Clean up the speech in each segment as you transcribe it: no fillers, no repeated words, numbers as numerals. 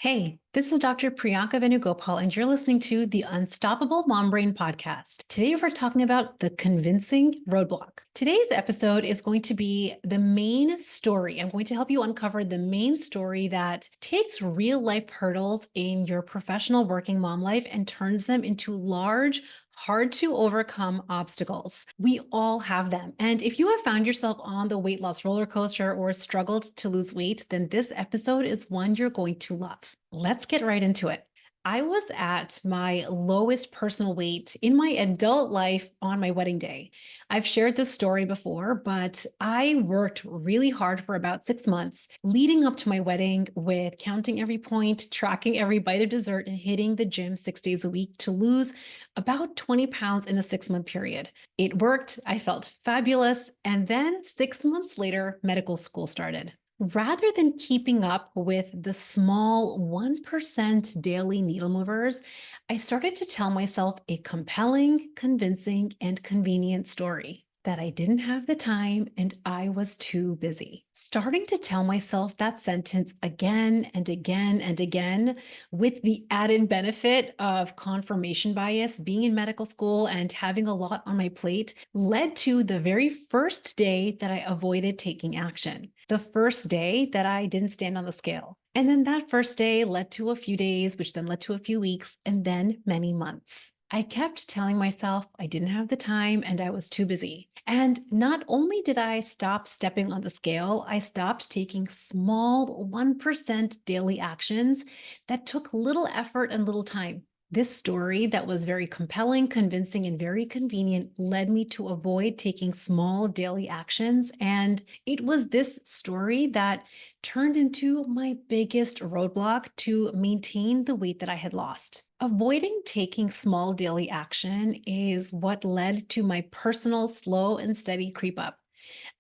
Hey, this is Dr. Priyanka Venugopal, and you're listening to the Unstoppable Mom Brain podcast. Today, we're talking about the convincing roadblock. Today's episode is going to be the main story. I'm going to help you uncover the main story that takes real life hurdles in your professional working mom life and turns them into large, hard to overcome obstacles. We all have them. And if you have found yourself on the weight loss roller coaster or struggled to lose weight, then this episode is one you're going to love. Let's get right into it. I was at my lowest personal weight in my adult life on my wedding day. I've shared this story before, but I worked really hard for about 6 months leading up to my wedding with counting every point, tracking every bite of dessert, and hitting the gym 6 days a week to lose about 20 pounds in a 6 month period. It worked. I felt fabulous. And then 6 months later, medical school started. Rather than keeping up with the small 1% daily needle movers, I started to tell myself a compelling, convincing, and convenient story that I didn't have the time and I was too busy. Starting to tell myself that sentence again and again and again, with the added benefit of confirmation bias, being in medical school and having a lot on my plate, led to the very first day that I avoided taking action. The first day that I didn't stand on the scale. And then that first day led to a few days, which then led to a few weeks, and then many months. I kept telling myself I didn't have the time and I was too busy. And not only did I stop stepping on the scale, I stopped taking small 1% daily actions that took little effort and little time. This story that was very compelling, convincing, and very convenient led me to avoid taking small daily actions. And it was this story that turned into my biggest roadblock to maintain the weight that I had lost. Avoiding taking small daily action is what led to my personal slow and steady creep up.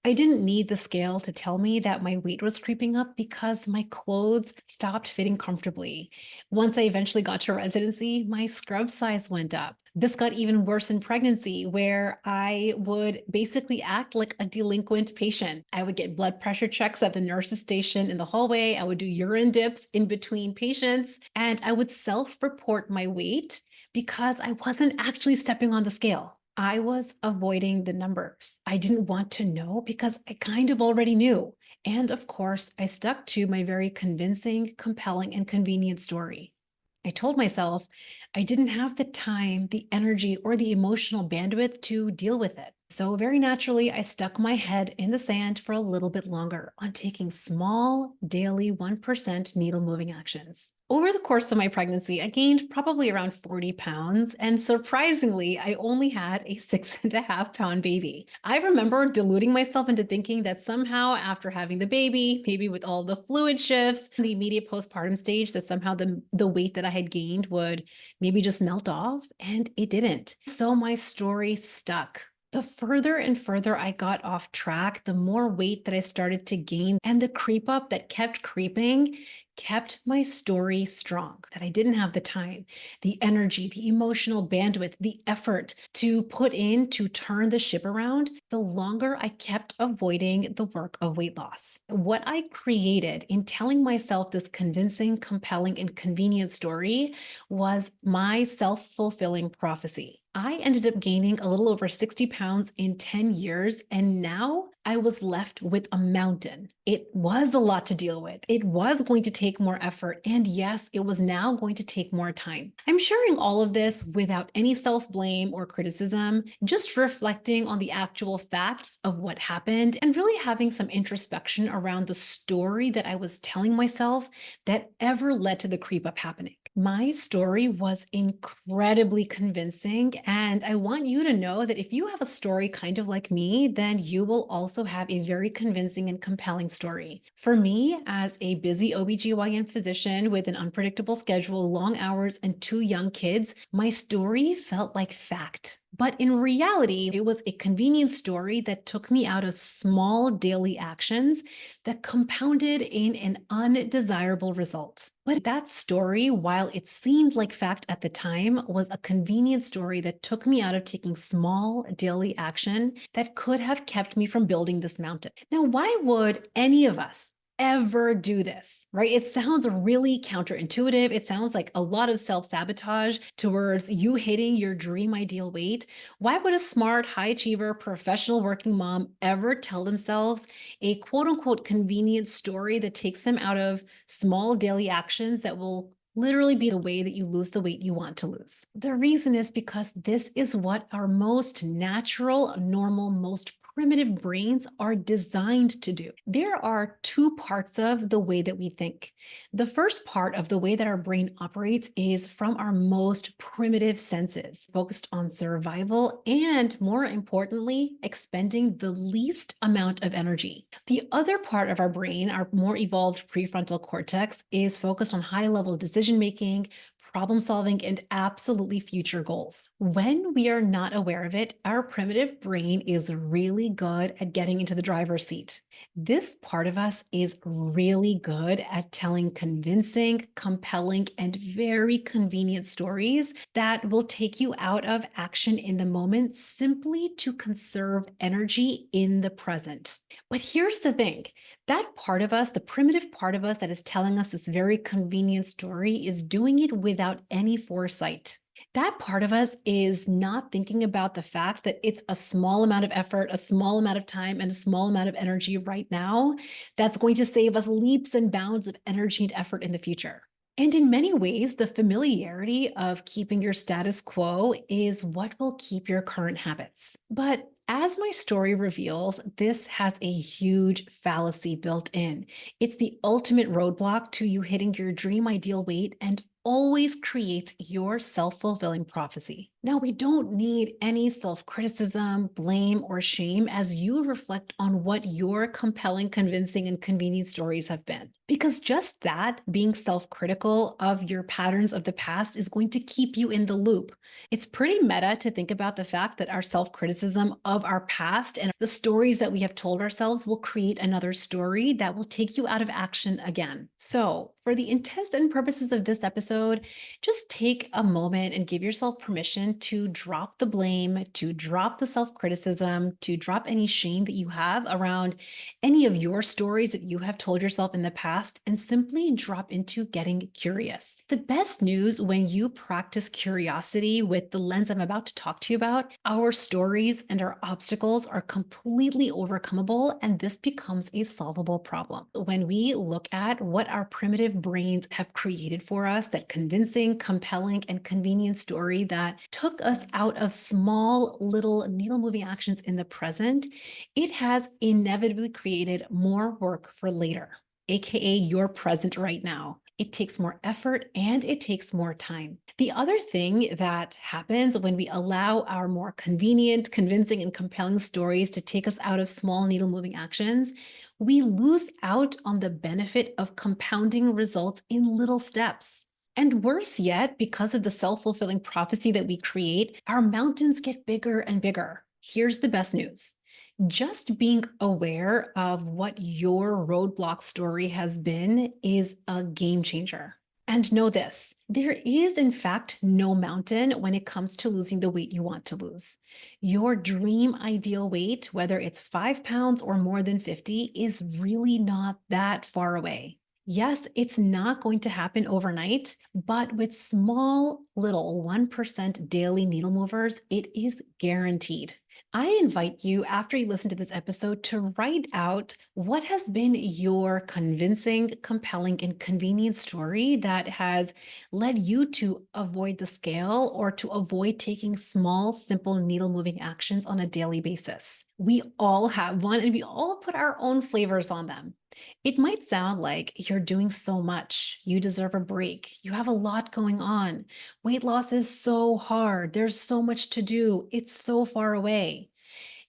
I didn't need the scale to tell me that my weight was creeping up because my clothes stopped fitting comfortably. Once I eventually got to residency, my scrub size went up. This got even worse in pregnancy, where I would basically act like a delinquent patient. I would get blood pressure checks at the nurse's station in the hallway. I would do urine dips in between patients, and I would self-report my weight because I wasn't actually stepping on the scale. I was avoiding the numbers. I didn't want to know because I kind of already knew. And of course, I stuck to my very convincing, compelling, and convenient story. I told myself I didn't have the time, the energy, or the emotional bandwidth to deal with it. So, very naturally, I stuck my head in the sand for a little bit longer on taking small, daily 1% needle moving actions. Over the course of my pregnancy, I gained probably around 40 pounds, and surprisingly, I only had a 6.5 pound baby. I remember deluding myself into thinking that somehow after having the baby, maybe with all the fluid shifts, the immediate postpartum stage, that somehow the weight that I had gained would maybe just melt off, and it didn't. So my story stuck. The further and further I got off track, the more weight that I started to gain, and the creep up that kept creeping kept my story strong. That I didn't have the time, the energy, the emotional bandwidth, the effort to put in to turn the ship around, the longer I kept avoiding the work of weight loss. What I created in telling myself this convincing, compelling, and convenient story was my self-fulfilling prophecy. I ended up gaining a little over 60 pounds in 10 years, and now I was left with a mountain. It was a lot to deal with. It was going to take more effort, and yes, it was now going to take more time. I'm sharing all of this without any self-blame or criticism, just reflecting on the actual facts of what happened and really having some introspection around the story that I was telling myself that ever led to the creep up happening. My story was incredibly convincing, and I want you to know that if you have a story kind of like me, then you will also have a very convincing and compelling story. For me, as a busy OBGYN physician with an unpredictable schedule, long hours, and two young kids, my story felt like fact. But in reality, it was a convenient story that took me out of small daily actions that compounded in an undesirable result. But that story, while it seemed like fact at the time, was a convenient story that took me out of taking small daily action that could have kept me from building this mountain. Now, why would any of us ever do this, right? It sounds really counterintuitive. It sounds like a lot of self sabotage towards you hitting your dream ideal weight. Why would a smart, high achiever, professional working mom ever tell themselves a quote unquote convenient story that takes them out of small daily actions that will literally be the way that you lose the weight you want to lose? The reason is because this is what our most natural, normal, most primitive brains are designed to do. There are two parts of the way that we think. The first part of the way that our brain operates is from our most primitive senses, focused on survival and, more importantly, expending the least amount of energy. The other part of our brain, our more evolved prefrontal cortex, is focused on high level decision making, problem solving, and absolutely future goals. When we are not aware of it, our primitive brain is really good at getting into the driver's seat. This part of us is really good at telling convincing, compelling, and very convenient stories that will take you out of action in the moment simply to conserve energy in the present. But here's the thing, that part of us, the primitive part of us that is telling us this very convenient story, is doing it without any foresight. That part of us is not thinking about the fact that it's a small amount of effort, a small amount of time, and a small amount of energy right now that's going to save us leaps and bounds of energy and effort in the future. And in many ways, the familiarity of keeping your status quo is what will keep your current habits. But as my story reveals, this has a huge fallacy built in. It's the ultimate roadblock to you hitting your dream ideal weight and always creates your self fulfilling prophecy. Now, we don't need any self criticism, blame, or shame as you reflect on what your compelling, convincing, and convenient stories have been. Because just that, being self critical of your patterns of the past, is going to keep you in the loop. It's pretty meta to think about the fact that our self criticism of our past and the stories that we have told ourselves will create another story that will take you out of action again. So, for the intents and purposes of this episode, just take a moment and give yourself permission to drop the blame, to drop the self criticism, to drop any shame that you have around any of your stories that you have told yourself in the past, and simply drop into getting curious. The best news when you practice curiosity with the lens I'm about to talk to you about, our stories and our obstacles are completely overcomable, and this becomes a solvable problem. When we look at what our primitive brains have created for us, that convincing, compelling, and convenient story that took us out of small, little needle moving actions in the present, it has inevitably created more work for later, AKA your present right now. It takes more effort and it takes more time. The other thing that happens when we allow our more convenient, convincing, and compelling stories to take us out of small needle moving actions, we lose out on the benefit of compounding results in little steps. And worse yet, because of the self fulfilling prophecy that we create, our mountains get bigger and bigger. Here's the best news. Just being aware of what your roadblock story has been is a game changer. And know this, there is, in fact, no mountain when it comes to losing the weight you want to lose. Your dream ideal weight, whether it's 5 pounds or more than 50, is really not that far away. Yes, it's not going to happen overnight, but with small, little 1% daily needle movers, it is guaranteed. I invite you, after you listen to this episode, to write out what has been your convincing, compelling, and convenient story that has led you to avoid the scale or to avoid taking small, simple needle moving actions on a daily basis. We all have one and we all put our own flavors on them. It might sound like you're doing so much. You deserve a break. You have a lot going on. Weight loss is so hard. There's so much to do. It's so far away.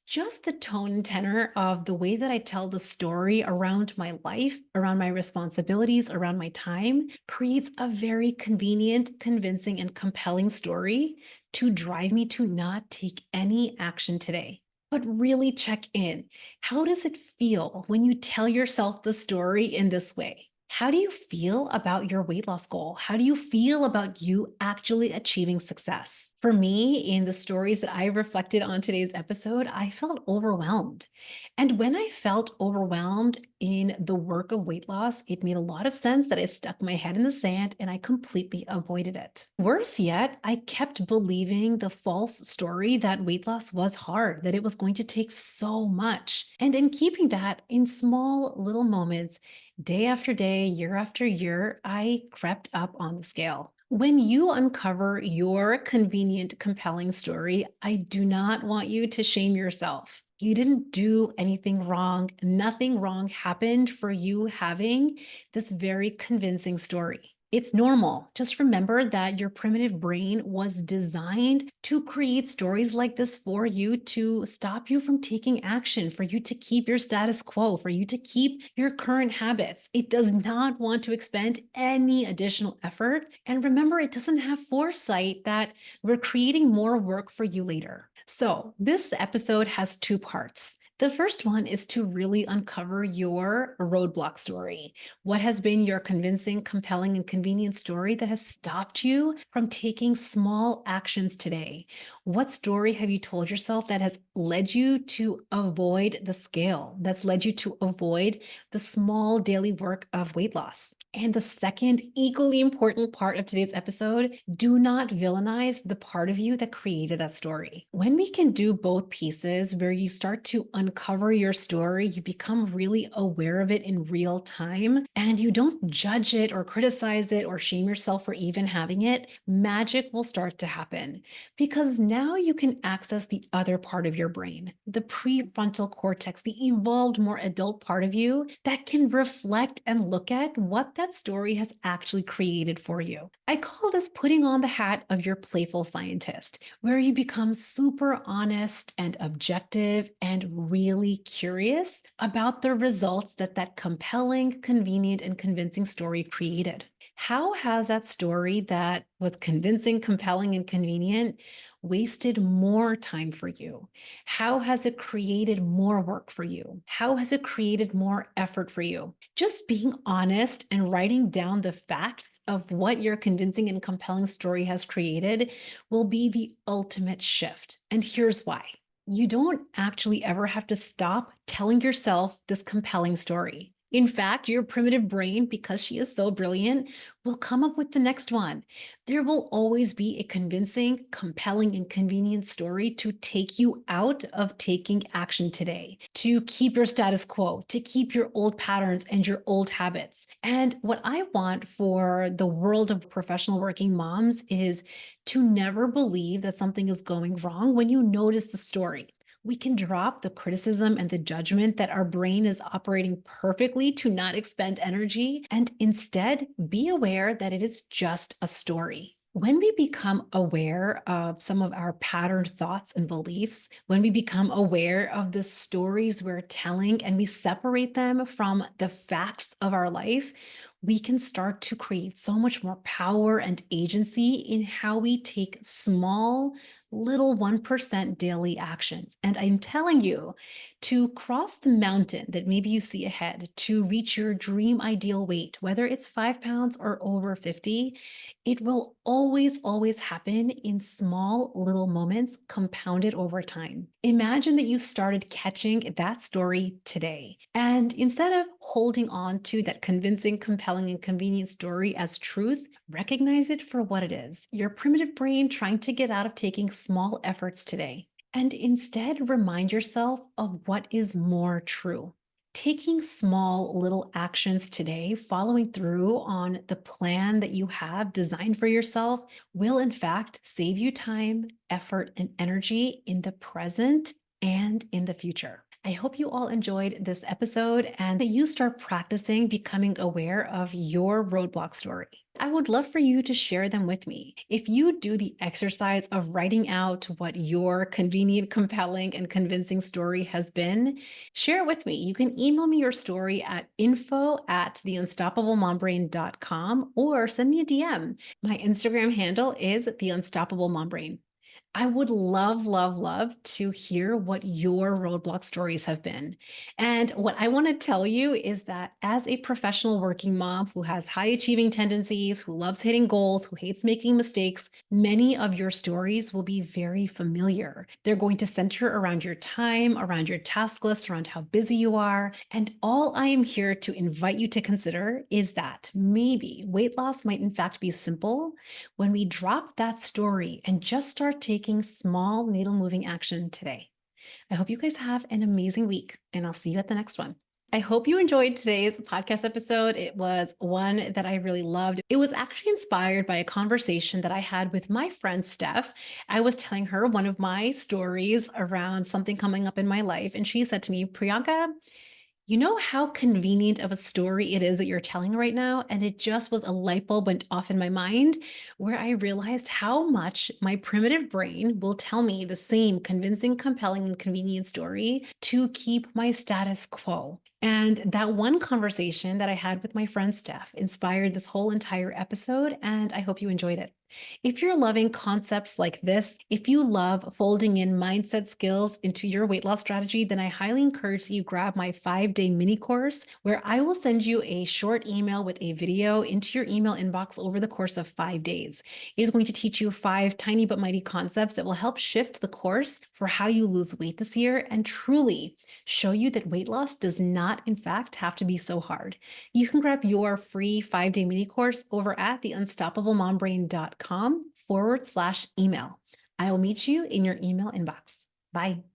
Just the tone and tenor of the way that I tell the story around my life, around my responsibilities, around my time, creates a very convenient, convincing, and compelling story to drive me to not take any action today. But really check in. How does it feel when you tell yourself the story in this way? How do you feel about your weight loss goal? How do you feel about you actually achieving success? For me, in the stories that I reflected on today's episode, I felt overwhelmed. And when I felt overwhelmed, in the work of weight loss, it made a lot of sense that I stuck my head in the sand and I completely avoided it. Worse yet, I kept believing the false story that weight loss was hard, that it was going to take so much. And in keeping that in small little moments, day after day, year after year, I crept up on the scale. When you uncover your convenient, compelling story, I do not want you to shame yourself. You didn't do anything wrong. Nothing wrong happened for you having this very convincing story. It's normal. Just remember that your primitive brain was designed to create stories like this for you to stop you from taking action, for you to keep your status quo, for you to keep your current habits. It does not want to expend any additional effort. And remember, it doesn't have foresight that we're creating more work for you later. So, this episode has two parts. The first one is to really uncover your roadblock story. What has been your convincing, compelling, and convenient story that has stopped you from taking small actions today? What story have you told yourself that has led you to avoid the scale, that's led you to avoid the small daily work of weight loss? And the second, equally important part of today's episode, do not villainize the part of you that created that story. When we can do both pieces, where you start to uncover your story, you become really aware of it in real time, and you don't judge it or criticize it or shame yourself for even having it, magic will start to happen. Because now you can access the other part of your brain, the prefrontal cortex, the evolved, more adult part of you that can reflect and look at what that story has actually created for you. I call this putting on the hat of your playful scientist, where you become super honest and objective and really curious about the results that that compelling, convenient, and convincing story created. How has that story that was convincing, compelling, and convenient wasted more time for you? How has it created more work for you? How has it created more effort for you? Just being honest and writing down the facts of what your convincing and compelling story has created will be the ultimate shift. And here's why. You don't actually ever have to stop telling yourself this compelling story. In fact, your primitive brain, because she is so brilliant, will come up with the next one. There will always be a convincing, compelling, and convenient story to take you out of taking action today, to keep your status quo, to keep your old patterns and your old habits. And what I want for the world of professional working moms is to never believe that something is going wrong when you notice the story. We can drop the criticism and the judgment that our brain is operating perfectly to not expend energy and instead be aware that it is just a story. When we become aware of some of our patterned thoughts and beliefs, when we become aware of the stories we're telling and we separate them from the facts of our life, we can start to create so much more power and agency in how we take small, little 1% daily actions. And I'm telling you, to cross the mountain that maybe you see ahead, to reach your dream ideal weight, whether it's 5 pounds or over 50, it will always, always happen in small little moments compounded over time. Imagine that you started catching that story today. And instead of holding on to that convincing, compelling, and convenient story as truth, recognize it for what it is, your primitive brain trying to get out of taking small efforts today. And instead, remind yourself of what is more true. Taking small little actions today, following through on the plan that you have designed for yourself, will in fact save you time, effort, and energy in the present and in the future. I hope you all enjoyed this episode and that you start practicing becoming aware of your roadblock story. I would love for you to share them with me. If you do the exercise of writing out what your convenient, compelling, and convincing story has been, share it with me. You can email me your story at info@theunstoppablemombrain.com or send me a DM. My Instagram handle is theunstoppablemombrain. I would love, love, love to hear what your roadblock stories have been. And what I want to tell you is that as a professional working mom who has high achieving tendencies, who loves hitting goals, who hates making mistakes, many of your stories will be very familiar. They're going to center around your time, around your task list, around how busy you are. And all I am here to invite you to consider is that maybe weight loss might in fact be simple when we drop that story and just start taking small needle moving action today. I hope you guys have an amazing week, and I'll see you at the next one. I hope you enjoyed today's podcast episode. It was one that I really loved. It was actually inspired by a conversation that I had with my friend Steph. I was telling her one of my stories around something coming up in my life, and she said to me, Priyanka, you know how convenient of a story it is that you're telling right now? And it just was a light bulb went off in my mind where I realized how much my primitive brain will tell me the same convincing, compelling, and convenient story to keep my status quo. And that one conversation that I had with my friend Steph inspired this whole entire episode, and I hope you enjoyed it. If you're loving concepts like this, if you love folding in mindset skills into your weight loss strategy, then I highly encourage that you grab my 5-day mini course where I will send you a short email with a video into your email inbox over the course of 5 days. It is going to teach you 5 tiny but mighty concepts that will help shift the course for how you lose weight this year and truly show you that weight loss does not, in fact, have to be so hard. You can grab your free 5-day mini course over at theunstoppablemombrain.com/email. I will meet you in your email inbox. Bye.